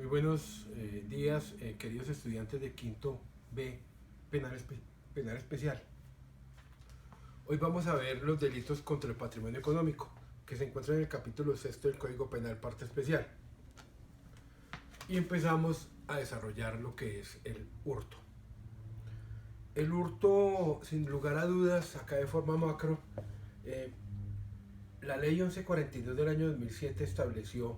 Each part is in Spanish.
Muy buenos días, queridos estudiantes de quinto B, penal, penal especial. Hoy vamos a ver los delitos contra el patrimonio económico, que se encuentran en el capítulo sexto del Código Penal, parte especial. Y empezamos a desarrollar lo que es el hurto. El hurto, sin lugar a dudas, acá de forma macro, la ley 1142 del año 2007 estableció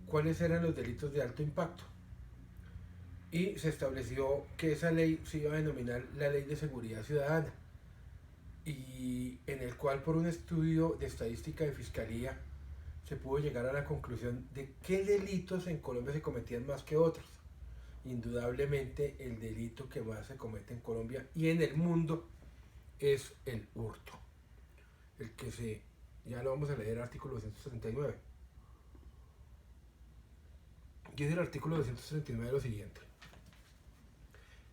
cuáles eran los delitos de alto impacto. Y se estableció que esa ley se iba a denominar la Ley de Seguridad Ciudadana, y en el cual, por un estudio de estadística de fiscalía, se pudo llegar a la conclusión de qué delitos en Colombia se cometían más que otros. Indudablemente el delito que más se comete en Colombia y en el mundo es el hurto. Ya lo vamos a leer, artículo 239. Dice el artículo 239 lo siguiente: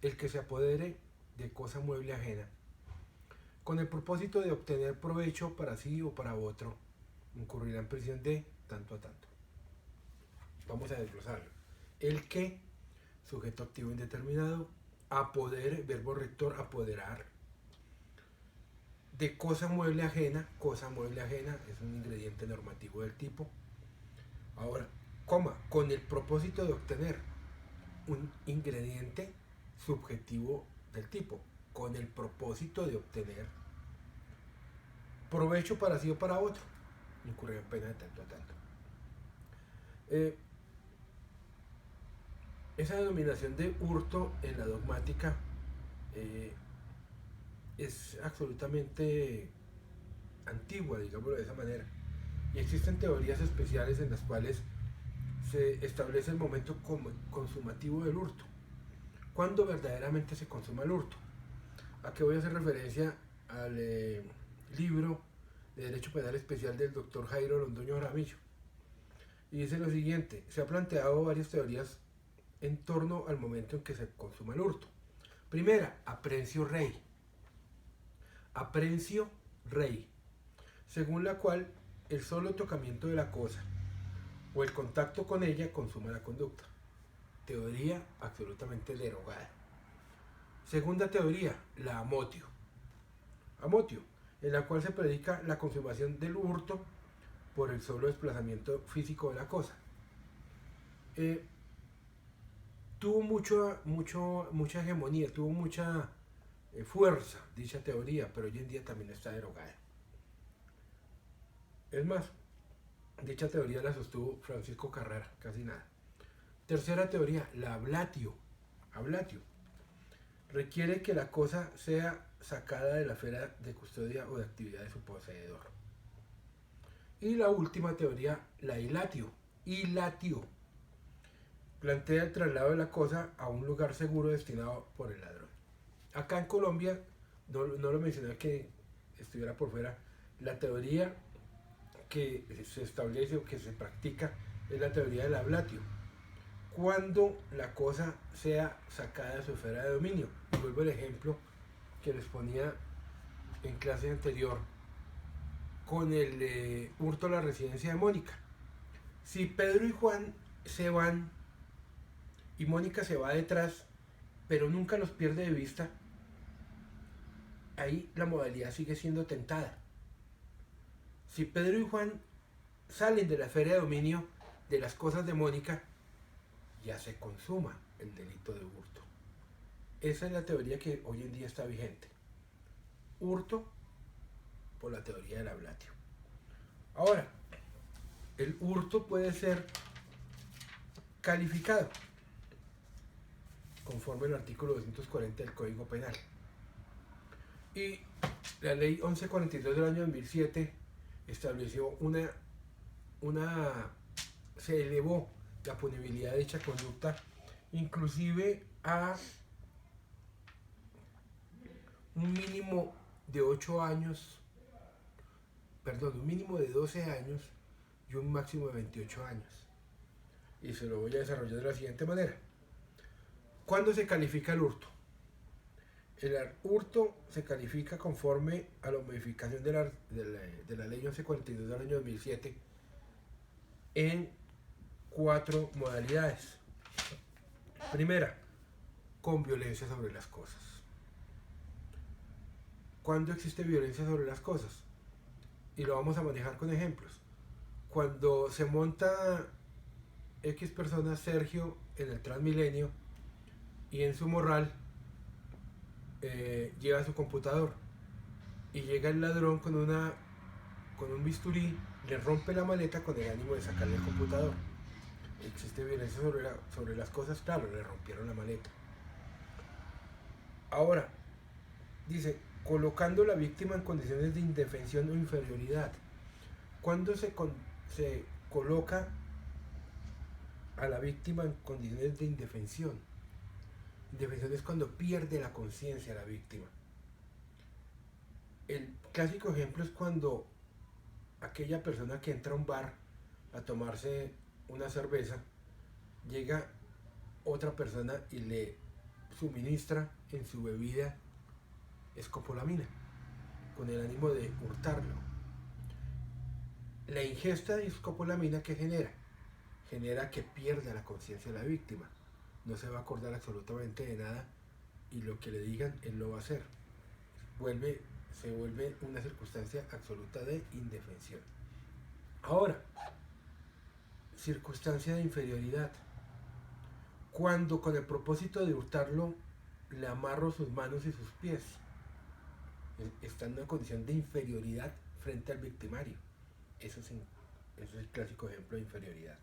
el que se apodere de cosa mueble ajena con el propósito de obtener provecho para sí o para otro, incurrirá en prisión de tanto a tanto. Vamos a desglosarlo. El que, sujeto activo indeterminado, apoder, verbo rector, apoderar, de cosa mueble ajena es un ingrediente normativo del tipo. Ahora, coma, con el propósito de obtener, un ingrediente subjetivo del tipo, con el propósito de obtener provecho para sí o para otro, incurrir en pena de tanto a tanto. Esa denominación de hurto en la dogmática es absolutamente antigua, digámoslo de esa manera, y existen teorías especiales en las cuales se establece el momento consumativo del hurto, cuando verdaderamente se consuma el hurto. Aquí voy a hacer referencia al libro de Derecho Penal Especial del doctor Jairo Londoño Jaramillo, y dice lo siguiente: se ha planteado varias teorías en torno al momento en que se consuma el hurto. Primera, aprehensión rei, según la cual el solo tocamiento de la cosa o el contacto con ella consuma la conducta. Teoría absolutamente derogada. Segunda teoría, la amotio, en la cual se predica la consumación del hurto por el solo desplazamiento físico de la cosa. Tuvo mucha hegemonía, tuvo mucha fuerza dicha teoría, pero hoy en día también está derogada. Es más, dicha teoría la sostuvo Francisco Carrera, casi nada. Tercera teoría, la ablatio, requiere que la cosa sea sacada de la esfera de custodia o de actividad de su poseedor. Y la última teoría, la ilatio, plantea el traslado de la cosa a un lugar seguro destinado por el ladrón. Acá en Colombia, no lo mencioné que estuviera por fuera, la teoría que se establece o que se practica es la teoría del ablatio, cuando la cosa sea sacada de su esfera de dominio. Y vuelvo al ejemplo que les ponía en clase anterior con el hurto a la residencia de Mónica. Si Pedro y Juan se van y Mónica se va detrás, pero nunca los pierde de vista, ahí la modalidad sigue siendo tentada. Si Pedro y Juan salen de la esfera de dominio de las cosas de Mónica, ya se consuma el delito de hurto. Esa es la teoría que hoy en día está vigente. Hurto por la teoría del ablatio. Ahora, el hurto puede ser calificado conforme al artículo 240 del Código Penal. Y la ley 1142 del año 2007 estableció se elevó la punibilidad de dicha conducta inclusive a un mínimo de 8 años, un mínimo de 12 años y un máximo de 28 años. Y se lo voy a desarrollar de la siguiente manera. ¿Cuándo se califica el hurto? El hurto se califica conforme a la modificación de la ley 1142 del año 2007 en 4 modalidades. Primera, con violencia sobre las cosas. ¿Cuándo existe violencia sobre las cosas? Y lo vamos a manejar con ejemplos. Cuando se monta X persona, Sergio, en el Transmilenio y en su morral lleva su computador y llega el ladrón con un bisturí, le rompe la maleta con el ánimo de sacarle el computador. Existe violencia sobre las cosas, claro, le rompieron la maleta. Ahora, dice, colocando a la víctima en condiciones de indefensión o inferioridad. ¿Cuándo se coloca a la víctima en condiciones de indefensión? Indefensión es cuando pierde la conciencia la víctima. El clásico ejemplo es cuando aquella persona que entra a un bar a tomarse una cerveza, llega otra persona y le suministra en su bebida escopolamina con el ánimo de hurtarlo. La ingesta de escopolamina, ¿qué genera? Genera que pierda la conciencia de la víctima. No se va a acordar absolutamente de nada y lo que le digan, él lo va a hacer. Se vuelve una circunstancia absoluta de indefensión. Ahora, circunstancia de inferioridad. Cuando con el propósito de hurtarlo le amarro sus manos y sus pies, está en una condición de inferioridad frente al victimario. Eso es el clásico ejemplo de inferioridad.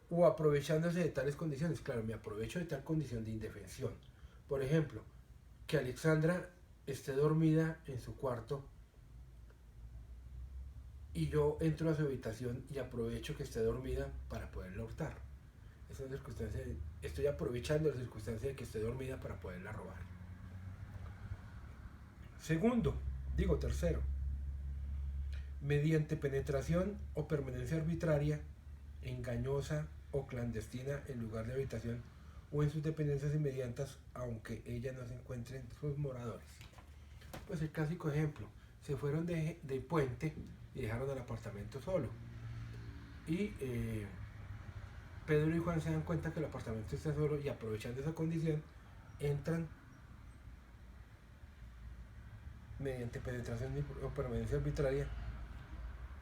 O aprovechándose de tales condiciones. Claro, me aprovecho de tal condición de indefensión. Por ejemplo, que Alexandra esté dormida en su cuarto y yo entro a su habitación y aprovecho que esté dormida para poderla hurtar. Es una circunstancia, estoy aprovechando la circunstancia de que esté dormida para poderla robar. Tercero, mediante penetración o permanencia arbitraria, engañosa o clandestina en lugar de habitación o en sus dependencias inmediatas, aunque ella no se encuentre en sus moradores. Pues el clásico ejemplo, se fueron de puente y dejaron el apartamento solo. Y Pedro y Juan se dan cuenta que el apartamento está solo y aprovechando esa condición, entran mediante penetración o permanencia arbitraria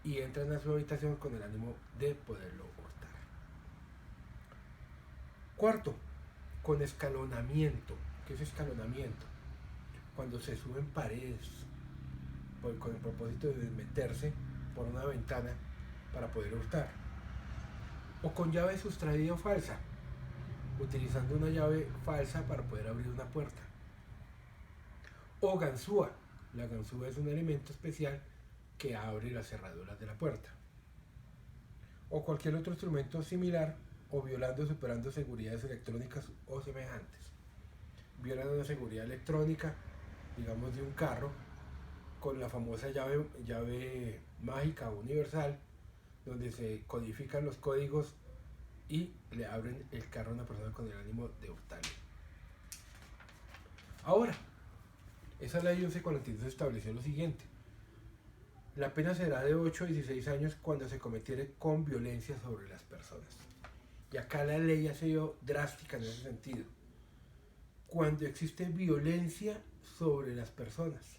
y entran a su habitación con el ánimo de poderlo hurtar. Cuarto, con escalonamiento. ¿Qué es escalonamiento? Cuando se suben paredes con el propósito de meterse por una ventana para poder hurtar. O con llave sustraída o falsa, utilizando una llave falsa para poder abrir una puerta. O ganzúa. La ganzúa es un elemento especial que abre las cerraduras de la puerta. O cualquier otro instrumento similar, o violando o superando seguridades electrónicas o semejantes. Violan una seguridad electrónica, digamos de un carro, con la famosa llave mágica universal, donde se codifican los códigos y le abren el carro a una persona con el ánimo de hurtarle. Ahora, esa ley 1142 estableció lo siguiente: la pena será de 8 a 16 años cuando se cometiere con violencia sobre las personas. Y acá la ley ha sido drástica en ese sentido. Cuando existe violencia sobre las personas.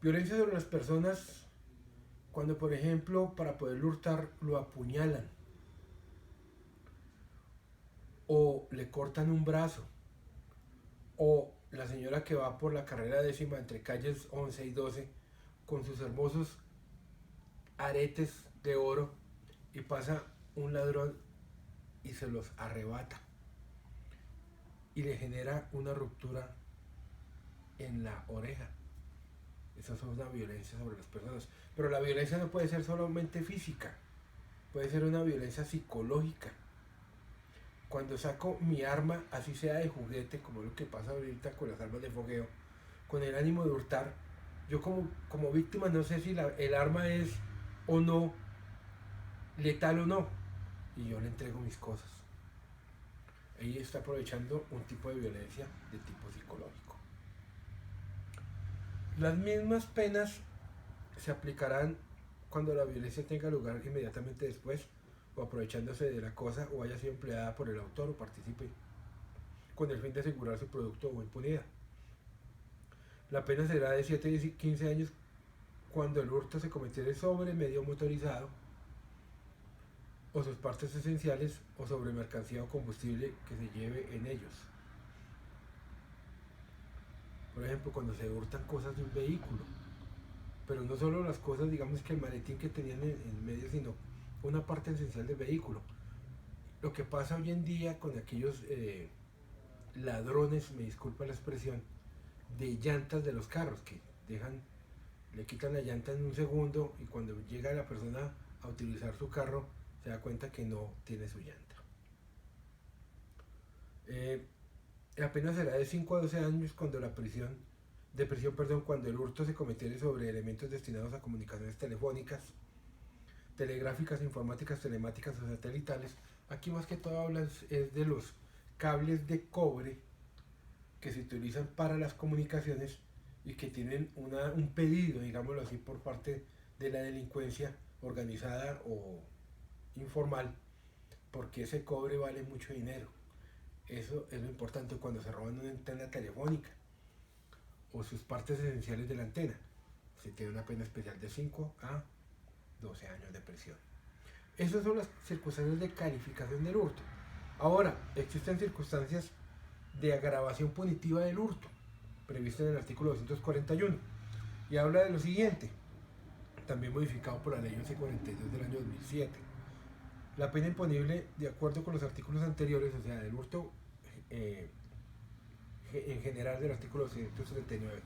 Violencia sobre las personas cuando, por ejemplo, para poder hurtar lo apuñalan o le cortan un brazo, o la señora que va por la carrera 10ª entre calles 11 y 12 con sus hermosos aretes de oro y pasa un ladrón y se los arrebata y le genera una ruptura en la oreja. Esa es una violencia sobre las personas. Pero la violencia no puede ser solamente física, puede ser una violencia psicológica. Cuando saco mi arma, así sea de juguete, como lo que pasa ahorita con las armas de fogueo, con el ánimo de hurtar, yo como víctima no sé si el arma es o no letal o no, y yo le entrego mis cosas. Ahí está aprovechando un tipo de violencia de tipo psicológico. Las mismas penas se aplicarán cuando la violencia tenga lugar inmediatamente después o aprovechándose de la cosa o haya sido empleada por el autor o participe con el fin de asegurar su producto o impunidad. La pena será de 7 y 15 años cuando el hurto se cometiere sobre medio motorizado o sus partes esenciales o sobre mercancía o combustible que se lleve en ellos. Por ejemplo, cuando se hurtan cosas de un vehículo, pero no solo las cosas, digamos que el maletín que tenían en medio, sino una parte esencial del vehículo. Lo que pasa hoy en día con aquellos ladrones, me disculpa la expresión, de llantas de los carros, que le quitan la llanta en un segundo y cuando llega la persona a utilizar su carro se da cuenta que no tiene su llanta. La pena será de 5 a 12 años cuando cuando el hurto se cometiere sobre elementos destinados a comunicaciones telefónicas, telegráficas, informáticas, telemáticas o satelitales. Aquí más que todo hablas es de los cables de cobre que se utilizan para las comunicaciones y que tienen un pedido, digámoslo así, por parte de la delincuencia organizada o informal, porque ese cobre vale mucho dinero. Eso es lo importante cuando se roban una antena telefónica o sus partes esenciales de la antena. Se tiene una pena especial de 5 a 12 años de prisión. Esas son las circunstancias de calificación del hurto. Ahora, existen circunstancias de agravación punitiva del hurto, prevista en el artículo 241, y habla de lo siguiente, también modificado por la ley 1142 del año 2007. La pena imponible, de acuerdo con los artículos anteriores, o sea, del hurto en general del artículo 239,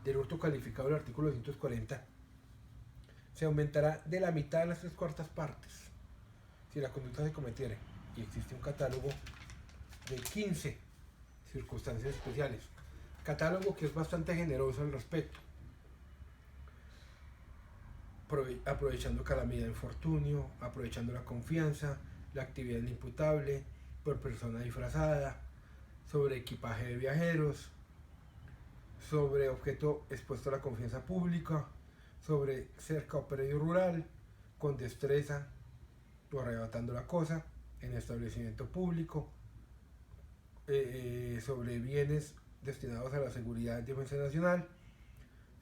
del hurto calificado del artículo 240, se aumentará de la mitad a las 3/4 partes si la conducta se cometiere y existe un catálogo de 15 circunstancias especiales. Catálogo que es bastante generoso al respecto. Aprovechando calamidad, infortunio, aprovechando la confianza, la actividad inimputable, por persona disfrazada, sobre equipaje de viajeros, sobre objeto expuesto a la confianza pública, sobre cerca o predio rural, con destreza o arrebatando la cosa, en establecimiento público, sobre bienes destinados a la seguridad y defensa nacional,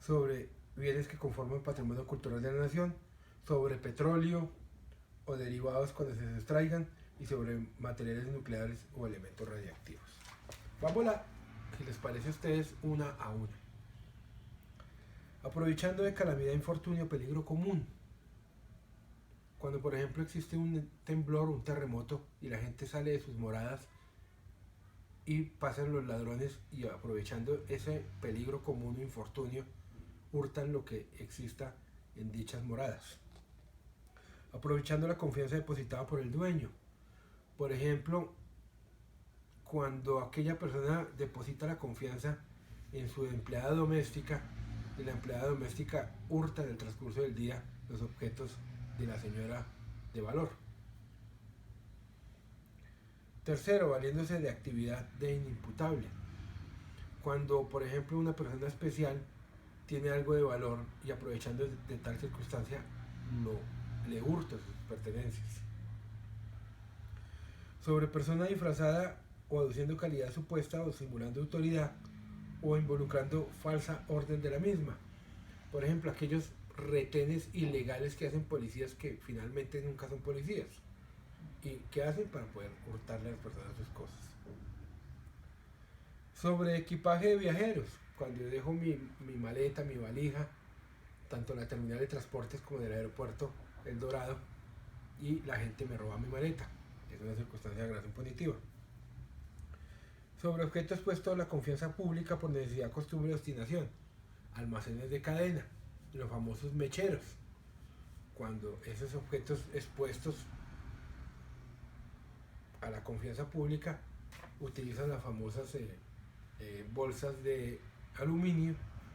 sobre bienes que conforman patrimonio cultural de la nación, sobre petróleo o derivados cuando se extraigan y sobre materiales nucleares o elementos radiactivos. Vamos a, si les parece a ustedes, una a una. Aprovechando de calamidad, infortunio, peligro común. Cuando por ejemplo existe un temblor, un terremoto y la gente sale de sus moradas y pasan los ladrones y aprovechando ese peligro común o infortunio, hurtan lo que exista en dichas moradas. Aprovechando la confianza depositada por el dueño. Por ejemplo, cuando aquella persona deposita la confianza en su empleada doméstica y la empleada doméstica hurta en el transcurso del día los objetos de la señora de valor. Tercero, valiéndose de actividad de inimputable. Cuando, por ejemplo, una persona especial tiene algo de valor y aprovechando de tal circunstancia le hurta sus pertenencias. Sobre persona disfrazada o aduciendo calidad supuesta o simulando autoridad o involucrando falsa orden de la misma. Por ejemplo, aquellos retenes ilegales que hacen policías que finalmente nunca son policías. ¿Y qué hacen para poder hurtarle a las personas sus cosas? Sobre equipaje de viajeros. Cuando yo dejo mi maleta, mi valija, tanto en la terminal de transportes como en el aeropuerto El Dorado, y la gente me roba mi maleta. Es una circunstancia de agravación punitiva. Sobre objetos expuestos a la confianza pública por necesidad, costumbre o destinación. Almacenes de cadena, los famosos mecheros. Cuando esos objetos expuestos a la confianza pública utilizan las famosas bolsas de aluminio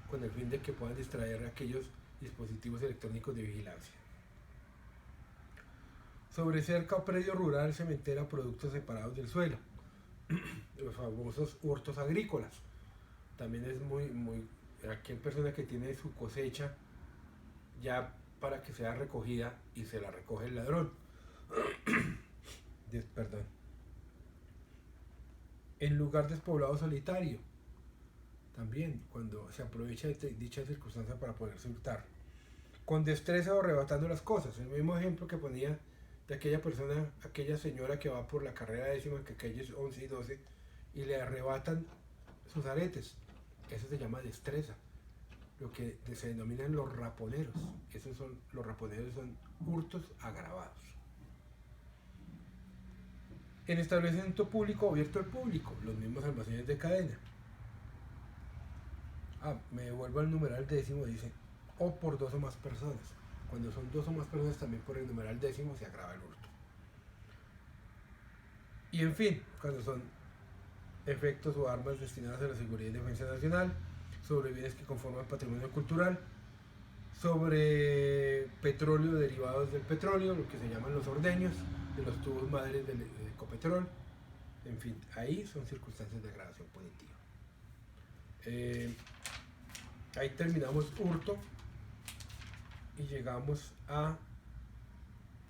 con el fin de que puedan distraer aquellos dispositivos electrónicos de vigilancia. Sobre cerca o predio rural, cementera, productos separados del suelo. Los famosos hurtos agrícolas. También es muy aquel persona que tiene su cosecha ya para que sea recogida y se la recoge el ladrón. perdón, en lugar despoblado solitario, también cuando se aprovecha de dicha circunstancia para poderse hurtar. Con destreza o arrebatando las cosas. El mismo ejemplo que ponía de aquella persona, aquella señora que va por la carrera décima, que calles 11 y 12, y le arrebatan sus aretes. Eso se llama destreza. Lo que se denominan los raponeros. Los raponeros son hurtos agravados. En establecimiento público abierto al público, los mismos almacenes de cadena. Me devuelvo al numeral décimo, dice, o por dos o más personas. Cuando son dos o más personas, también por el numeral décimo se agrava el hurto. Y en fin, cuando son efectos o armas destinadas a la seguridad y defensa nacional, sobre bienes que conforman patrimonio cultural, sobre petróleo, derivados del petróleo, lo que se llaman los ordeños, de los tubos madres del Ecopetrol. En fin, ahí son circunstancias de agravación punitiva. Ahí terminamos hurto y llegamos a,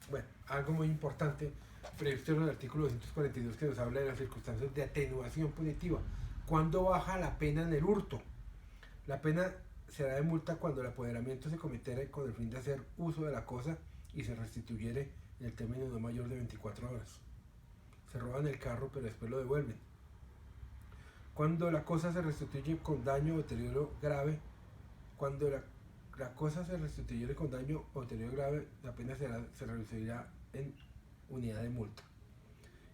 bueno, algo muy importante previsto en el artículo 242 que nos habla de las circunstancias de atenuación punitiva. ¿Cuándo baja la pena en el hurto? La pena será de multa cuando el apoderamiento se cometiere con el fin de hacer uso de la cosa y se restituyere en el término no mayor de 24 horas. Se roban el carro pero después lo devuelven. Cuando la cosa se restituye con daño o deterioro grave, cuando la cosa se restituyere con daño o deterioro grave, la pena se reducirá en unidad de multa.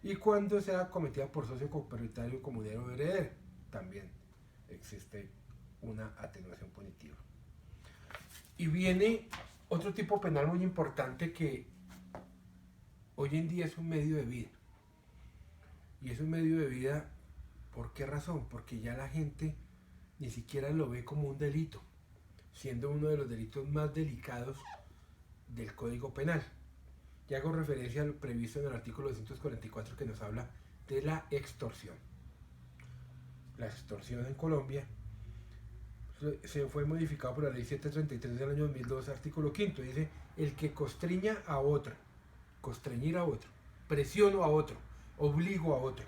Y cuando sea cometida por socio copropietario, comunero o heredero, también existe una atenuación punitiva. Y viene otro tipo penal muy importante que hoy en día es un medio de vida. Y es un medio de vida, ¿por qué razón? Porque ya la gente ni siquiera lo ve como un delito, siendo uno de los delitos más delicados del Código Penal. Y hago referencia a lo previsto en el artículo 244 que nos habla de la extorsión. La extorsión en Colombia se fue modificado por la ley 733 del año 2002, artículo 5, dice, el que constriña a otro, constreñir a otro, presiono a otro, obligo a otro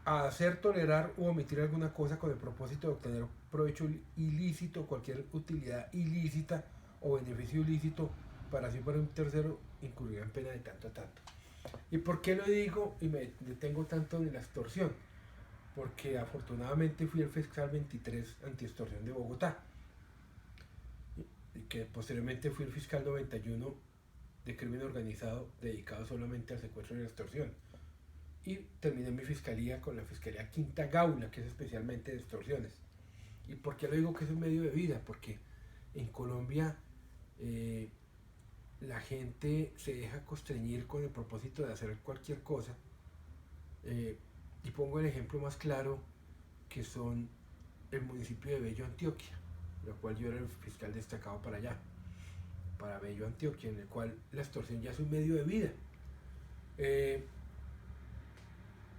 a hacer, tolerar u omitir alguna cosa con el propósito de obtener provecho ilícito, cualquier utilidad ilícita o beneficio ilícito, para así para un tercero incurrir en pena de tanto a tanto. ¿Y por qué lo digo y me detengo tanto en la extorsión? Porque afortunadamente fui el fiscal 23 anti-extorsión de Bogotá, y que posteriormente fui el fiscal 91 de crimen organizado dedicado solamente al secuestro y la extorsión. Y terminé mi fiscalía con la Fiscalía Quinta Gaula, que es especialmente de extorsiones. ¿Y por qué lo digo que es un medio de vida? Porque en Colombia la gente se deja constreñir con el propósito de hacer cualquier cosa. Y pongo el ejemplo más claro, que son el municipio de Bello, Antioquia, lo cual yo era el fiscal destacado para allá, para Bello, Antioquia, en el cual la extorsión ya es un medio de vida.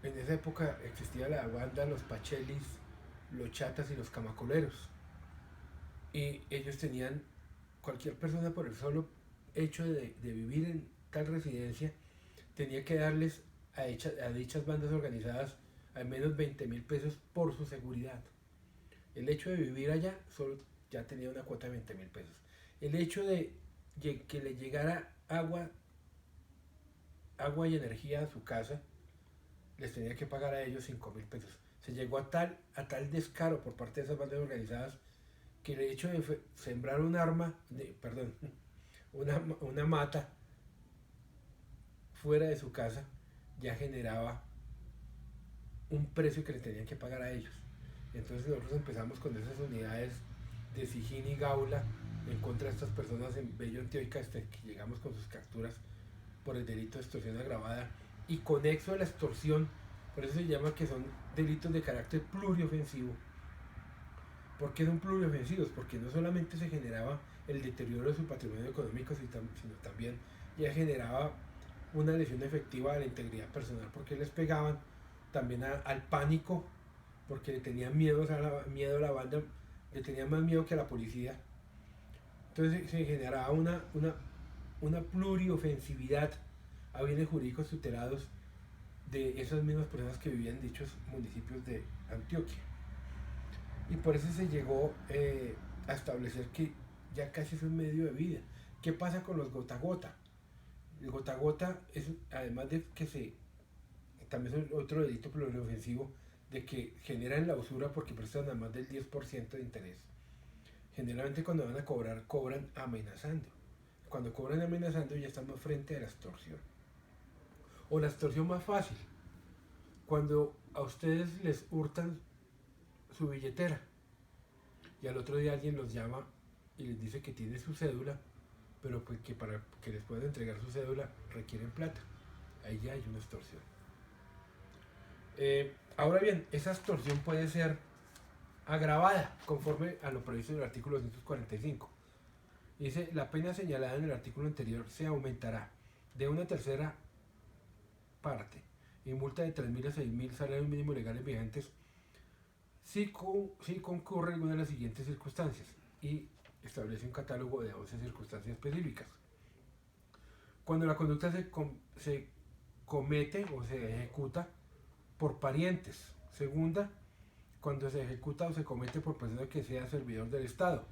En esa época existía la banda, los pachelis, los chatas y los camacoleros. Y ellos tenían, cualquier persona por el solo hecho de vivir en tal residencia, tenía que darles a dichas bandas organizadas al menos 20.000 pesos por su seguridad. El hecho de vivir allá solo ya tenía una cuota de 20.000 pesos. El hecho de que le llegara agua y energía a su casa, les tenía que pagar a ellos 5.000 pesos. Se llegó a tal descaro por parte de esas bandas organizadas que el hecho de sembrar un arma, una mata fuera de su casa ya generaba un precio que le tenían que pagar a ellos. Entonces nosotros empezamos con esas unidades de Sijín y Gaula en contra de estas personas en Bello, Antioquia, hasta que llegamos con sus capturas por el delito de extorsión agravada y conexo a la extorsión. Por eso se llama que son delitos de carácter pluriofensivo. ¿Por qué son pluriofensivos? Porque no solamente se generaba el deterioro de su patrimonio económico, sino también ya generaba una lesión efectiva a la integridad personal, porque les pegaban, también al pánico, porque le tenían miedo a la banda, le tenían más miedo que a la policía. Entonces se generaba una una pluriofensividad a bienes jurídicos tutelados de esas mismas personas que vivían en dichos municipios de Antioquia. Y por eso se llegó a establecer que ya casi es un medio de vida. ¿Qué pasa con los gota a gota? El gota a gota es, además de que también es otro delito pluriofensivo, de que generan la usura porque prestan a más del 10% de interés. Generalmente cuando van a cobrar, cobran amenazando. Cuando cobran amenazando ya estamos frente a la extorsión. O la extorsión más fácil, cuando a ustedes les hurtan su billetera y al otro día alguien los llama y les dice que tiene su cédula, pero pues que para que les puedan entregar su cédula requieren plata. Ahí ya hay una extorsión. Ahora bien, esa extorsión puede ser agravada conforme a lo previsto en el artículo 245. Dice, la pena señalada en el artículo anterior se aumentará de una tercera parte y multa de 3.000 a 6.000 salarios mínimos legales vigentes si concurre alguna de las siguientes circunstancias, y establece un catálogo de 11 circunstancias específicas. Cuando la conducta se comete o se ejecuta por parientes. Segunda, cuando se ejecuta o se comete por persona que sea servidor del Estado.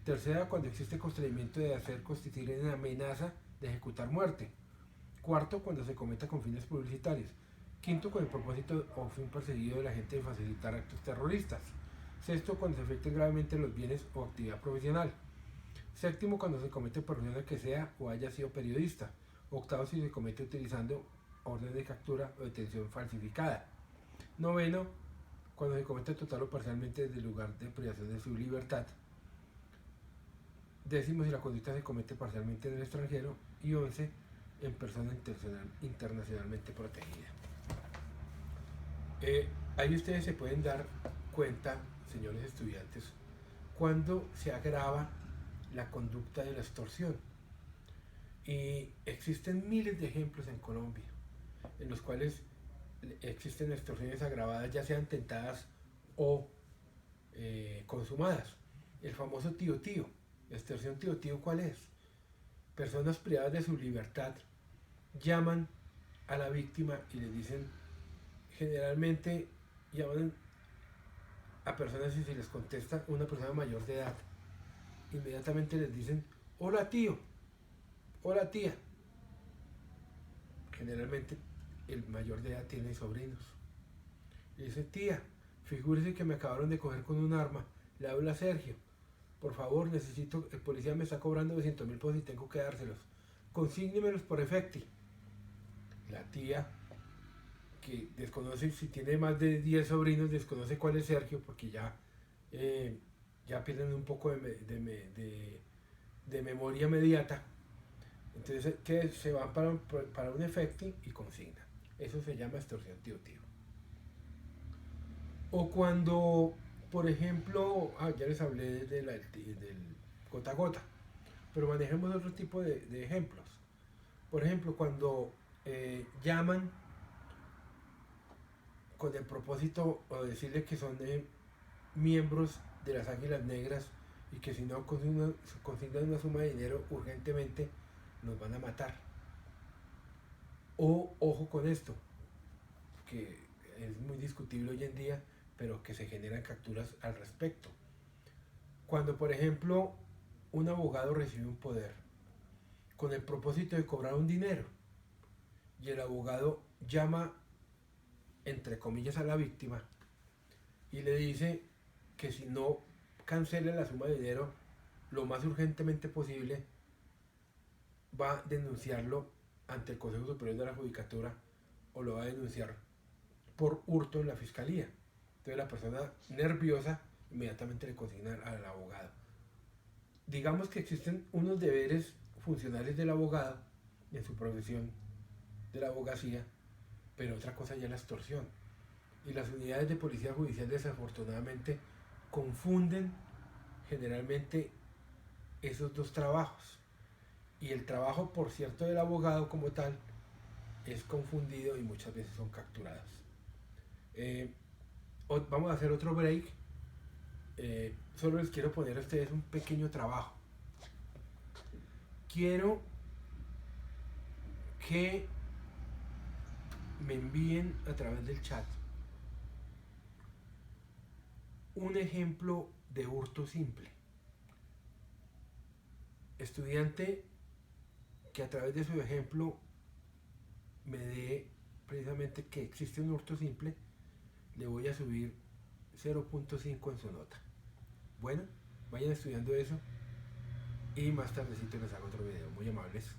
Tercera, cuando existe constreñimiento de hacer constituir en amenaza de ejecutar muerte. Cuarto, cuando se cometa con fines publicitarios. Quinto, con el propósito o fin perseguido de la gente de facilitar actos terroristas. Sexto, cuando se afecten gravemente los bienes o actividad profesional. Séptimo, cuando se comete por persona que sea o haya sido periodista. Octavo, si se comete utilizando orden de captura o detención falsificada. Noveno, cuando se comete total o parcialmente desde el lugar de privación de su libertad. Décimo, si la conducta se comete parcialmente en el extranjero. Y 11, en persona internacionalmente protegida. Ahí ustedes se pueden dar cuenta, señores estudiantes, cuando se agrava la conducta de la extorsión. Y existen miles de ejemplos en Colombia en los cuales existen extorsiones agravadas, ya sean tentadas o consumadas. El famoso tío tío, la extorsión tío tío, ¿cuál es? Personas privadas de su libertad llaman a la víctima y le dicen, generalmente llaman a personas y si les contesta una persona mayor de edad, inmediatamente les dicen, hola tío, hola tía. Generalmente el mayor de edad tiene sobrinos. Y dice, tía, figúrese que me acabaron de coger con un arma, le habla Sergio, por favor necesito, el policía me está cobrando 200.000 pesos y tengo que dárselos, consígnemelos por efecti. La tía, que desconoce, si tiene más de 10 sobrinos, desconoce cuál es Sergio, porque ya pierden un poco de memoria inmediata. Entonces, que se van para un efecti y consigna. Eso se llama extorsión tío tío. O cuando, por ejemplo, ya les hablé del gota a gota, pero manejemos otro tipo de ejemplos. Por ejemplo, cuando llaman con el propósito o decirle que son miembros de las Águilas Negras y que si no consignan una suma de dinero urgentemente, nos van a matar. O ojo con esto, que es muy discutible hoy en día, pero que se generan capturas al respecto. Cuando, por ejemplo, un abogado recibe un poder con el propósito de cobrar un dinero y el abogado llama, entre comillas, a la víctima y le dice que si no cancela la suma de dinero lo más urgentemente posible, va a denunciarlo ante el Consejo Superior de la Judicatura o lo va a denunciar por hurto en la fiscalía. Entonces la persona nerviosa inmediatamente le consigna al abogado. Digamos que existen unos deberes funcionales del abogado en su profesión de la abogacía, pero otra cosa ya es la extorsión. Y las unidades de policía judicial desafortunadamente confunden generalmente esos dos trabajos. Y el trabajo, por cierto, del abogado como tal es confundido y muchas veces son capturados. Vamos a hacer otro break. Solo les quiero poner a ustedes un pequeño trabajo. Quiero que me envíen a través del chat un ejemplo de hurto simple. Estudiante que a través de su ejemplo me dé precisamente que existe un hurto simple, le voy a subir 0.5 en su nota. Bueno, vayan estudiando eso y más tardecito les hago otro video. Muy amables.